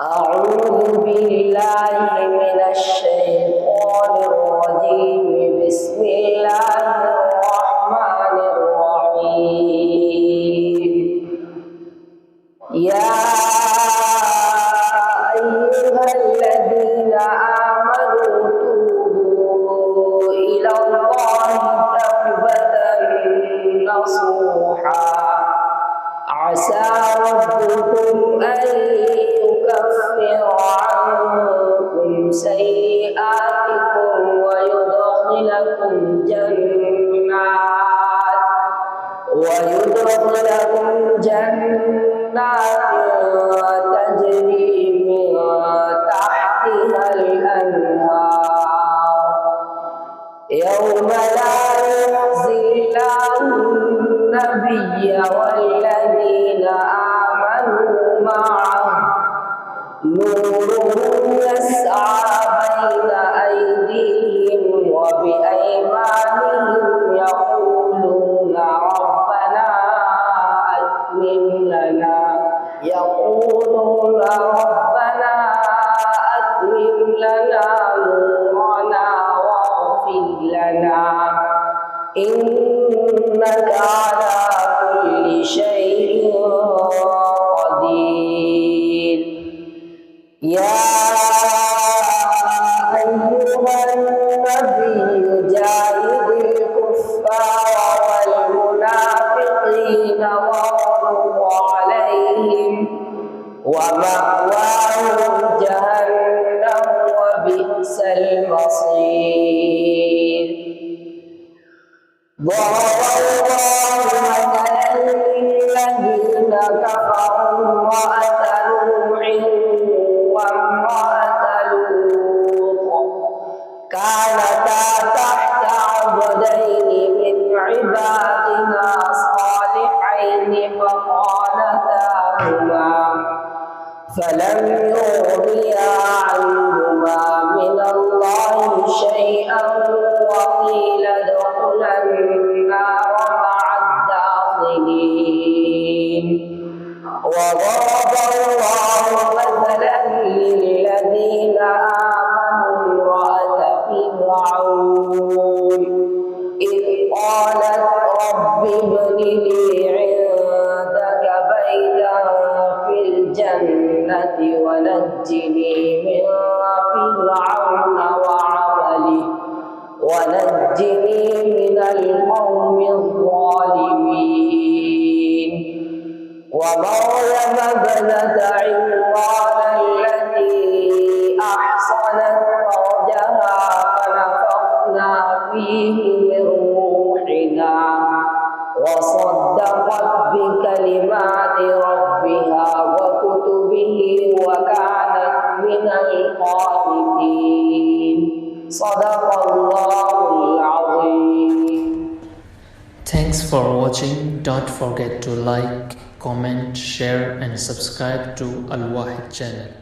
أعوذ بالله من الشيطان الرجيم. بسم الله الرحمن الرحيم. يا أيها الذين آمنوا توبوا إلى الله توبة نصوحا عسى ربكم أن يكفر عنكم سيئاتكم ويدخلكم جنات تجري من تحتها الأنهار يوم لا يخزي الله النبي والذين آمنوا معه نورهم يسعى بين أيديهم وبأيمانهم يقولون ربنا أتمم لنا نورنا واغفر لنا إنك على كل شيء قدير. يا أيها النبي جاهد الكفار والمنافقين واغلظ عليهم ومأواهم جهنم وبئس المصير. ضرب الله مثلا للذين كفروا امرأة نوح وامرأة لوط كانتا تحت عبدين من عبادنا صالحين فخانتاهما فلم يغنيا عنهما من الله شيئا وقيل ادخلا النار مع الداخلين. وضرب الله مثلا للذين آمنوا امرأة فرعون إذ قالت رب ابن لي عندك بيتا في الجنة ونجني من فرعون وعمله ونجني من القوم الظالمين. ومريم ابنة عمران التي أحصنت فرجها فنفخنا فيه من روحنا وصدقت بكلمات ربها وكتبه وكانت من القانتين. صدق الله العظيم. Thanks for watching. Don't forget to like, comment, share and subscribe to Al Wahid channel.